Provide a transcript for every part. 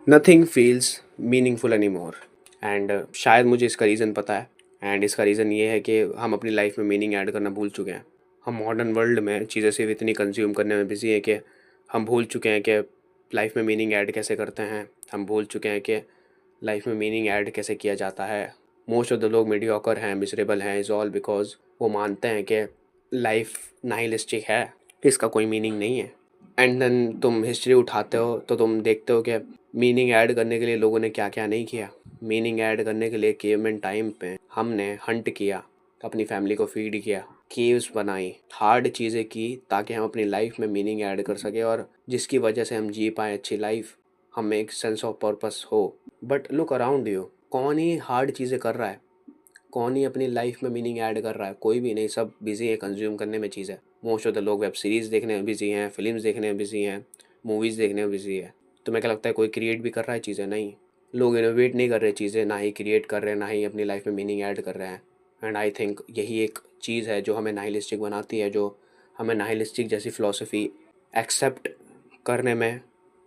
Nothing feels meaningful any more. And शायद मुझे इसका रीज़न पता है। एंड इसका रीज़न ये है कि हम अपनी लाइफ में मीनिंग ऐड करना भूल चुके हैं। हम मॉडर्न वर्ल्ड में चीज़ें सिर्फ इतनी कंज्यूम करने में बिजी हैं कि हम भूल चुके हैं कि लाइफ में मीनिंग ऐड कैसे करते हैं। हम भूल चुके हैं कि लाइफ में मीनिंग ऐड कैसे किया जाता है। मोस्ट ऑफ द लोग मीडियोकर हैं, मिजरेबल हैं, इज़ ऑल बिकॉज वो मानते हैं कि लाइफ नाइलिस्टिक है, इसका कोई मीनिंग नहीं है। एंड देन तुम हिस्ट्री उठाते हो तो तुम देखते हो कि मीनिंग ऐड करने के लिए लोगों ने क्या क्या नहीं किया। मीनिंग ऐड करने के लिए केवमैन टाइम पे हमने हंट किया, अपनी फैमिली को फीड किया, केव्स बनाई, हार्ड चीज़ें की ताकि हम अपनी लाइफ में मीनिंग ऐड कर सके और जिसकी वजह से हम जी पाएँ अच्छी लाइफ, हमें एक सेंस ऑफ पर्पस हो। बट लुक अराउंड यू, कौन ही हार्ड चीज़ें कर रहा है? कौन ही अपनी लाइफ में मीनिंग ऐड कर रहा है? कोई भी नहीं। सब बिजी है कंज्यूम करने में चीज़ें। मोस्ट ऑफ द लोग वेब सीरीज़ देखने में बिजी हैं, फिल्म्स देखने में बिजी हैं, मूवीज़ देखने में बिजी है। तुम्हें क्या लगता है कोई क्रिएट भी कर रहा है चीज़ें? नहीं। लोग इनोवेट नहीं कर रहे चीज़ें, ना ही क्रिएट कर रहे हैं, ना ही अपनी लाइफ में मीनिंग ऐड कर रहे हैं। एंड आई थिंक यही एक चीज़ है जो हमें नाहिलिस्टिक बनाती है, जो हमें नाहिलिस्टिक जैसी फ़िलॉसफी एक्सेप्ट करने में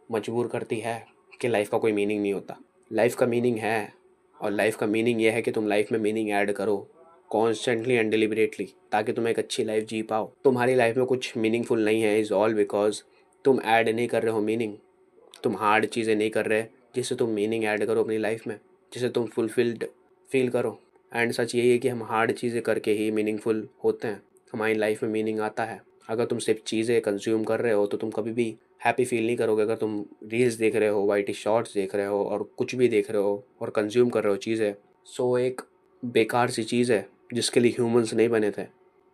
मजबूर करती है कि लाइफ का कोई मीनिंग नहीं होता। लाइफ का मीनिंग है, और लाइफ का मीनिंग ये है कि तुम लाइफ में मीनिंग ऐड करो कॉन्स्टेंटली एंड डिलिबरेटली, ताकि तुम एक अच्छी लाइफ जी पाओ। तुम्हारी लाइफ में कुछ मीनिंगफुल नहीं है इज़ ऑल बिकॉज तुम ऐड नहीं कर रहे हो मीनिंग। तुम हार्ड चीज़ें नहीं कर रहे जिससे तुम मीनिंग ऐड करो अपनी लाइफ में, जिससे तुम फुलफिल्ड फील करो। एंड सच यही है कि हम हार्ड चीज़ें करके ही मीनिंगफुल होते हैं, हमारी लाइफ में मीनिंग आता है। अगर तुम सिर्फ चीज़ें कंज्यूम कर रहे हो तो तुम कभी भी हैप्पी फील नहीं करोगे। अगर तुम रील्स देख रहे हो, वाईटी शॉर्ट्स देख रहे हो और कुछ भी देख रहे हो और कंज्यूम कर रहे हो चीज़ें, सो एक बेकार सी चीज़ है जिसके लिए ह्यूमंस नहीं बने थे।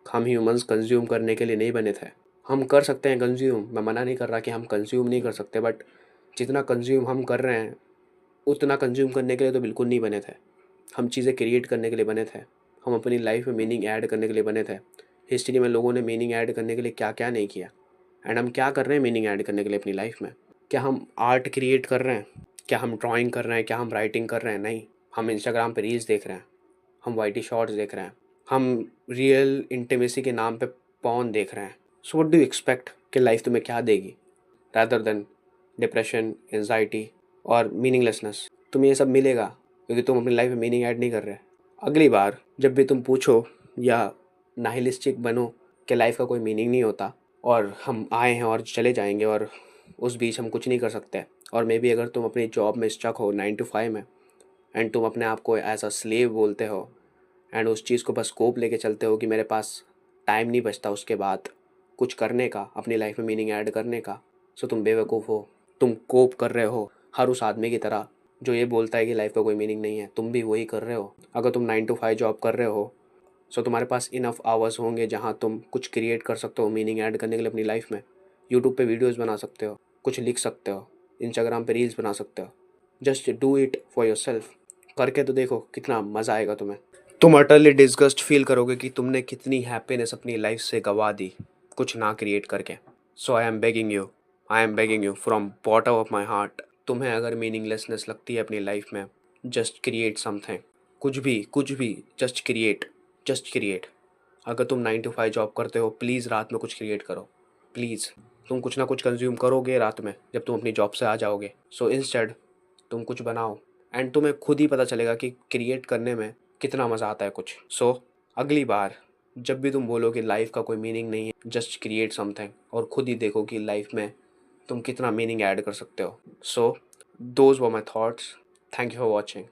हम ह्यूमंस कंज्यूम करने के लिए नहीं बने थे। हम कर सकते हैं कंज्यूम, मैं मना नहीं कर रहा कि हम कंज्यूम नहीं कर सकते, बट जितना कंज्यूम हम कर रहे हैं उतना कंज्यूम करने के लिए तो बिल्कुल नहीं बने थे। हम चीज़ें क्रिएट करने के लिए बने थे। हम अपनी लाइफ में मीनिंग ऐड करने के लिए बने थे। हिस्ट्री में लोगों ने मीनिंग ऐड करने के लिए क्या क्या नहीं किया। एंड हम क्या कर रहे हैं मीनिंग ऐड करने के लिए अपनी लाइफ में? क्या हम आर्ट क्रिएट कर रहे हैं? क्या हम ड्राइंग कर रहे हैं? क्या हम राइटिंग कर रहे हैं? नहीं। हम इंस्टाग्राम पे रील्स देख रहे हैं, हम वाईटी शॉर्ट्स देख रहे हैं, हम रियल इंटीमेसी के नाम पे पॉर्न देख रहे हैं। So what do you expect कि लाइफ तुम्हें क्या देगी रादर देन डिप्रेशन, एंजाइटी और मीनिंगलेसनेस? तुम्हें ये सब मिलेगा क्योंकि तुम अपनी लाइफ में मीनिंग ऐड नहीं कर रहे। अगली बार जब भी तुम पूछो या नाहिलिस्टिक बनो कि लाइफ का कोई मीनिंग नहीं होता और हम आए हैं और चले जाएंगे और उस बीच हम कुछ नहीं कर सकते, और मे बी अगर तुम अपनी जॉब में स्टक हो 9 to 5 में, एंड तुम अपने आप को एज अ स्लेव बोलते हो एंड उस चीज़ को बस कोप लेके चलते हो कि मेरे पास टाइम नहीं बचता उसके बाद कुछ करने का, अपनी लाइफ में मीनिंग ऐड करने का, सो तुम बेवकूफ़ हो। तुम कोप कर रहे हो हर उस आदमी की तरह जो ये बोलता है कि लाइफ का कोई मीनिंग नहीं है। तुम भी वही कर रहे हो। अगर तुम 9 to 5 जॉब कर रहे हो सो तुम्हारे पास इनफ आवर्स होंगे जहाँ तुम कुछ क्रिएट कर सकते हो मीनिंग ऐड करने के लिए अपनी लाइफ में। यूट्यूब पे वीडियोस बना सकते हो, कुछ लिख सकते हो, इंस्टाग्राम पे रील्स बना सकते हो। Just do it for your self. करके तो देखो कितना मज़ा आएगा तुम्हें। तुम अटरली डिस्गस्ट फील करोगे कि तुमने कितनी हैप्पीनेस अपनी लाइफ से गवा दी कुछ ना क्रिएट करके। So I am begging you from bottom of my heart, तुम्हें अगर मीनिंगलेसनेस लगती है अपनी लाइफ में, जस्ट क्रिएट समथिंग। कुछ भी, जस्ट क्रिएट, जस्ट क्रिएट। अगर तुम 9 to 5 जॉब करते हो, प्लीज़ रात में कुछ क्रिएट करो। प्लीज़। तुम कुछ ना कुछ कंज्यूम करोगे रात में जब तुम अपनी जॉब से आ जाओगे। सो इंस्टेड तुम कुछ बनाओ एंड तुम्हें खुद ही पता चलेगा कि क्रिएट करने में कितना मज़ा आता है कुछ। सो अगली बार जब भी तुम बोलो कि लाइफ का कोई मीनिंग नहीं है, जस्ट क्रिएट समथिंग, और खुद ही देखो कि लाइफ में तुम कितना मीनिंग ऐड कर सकते हो। So those were my thoughts. Thank you for watching.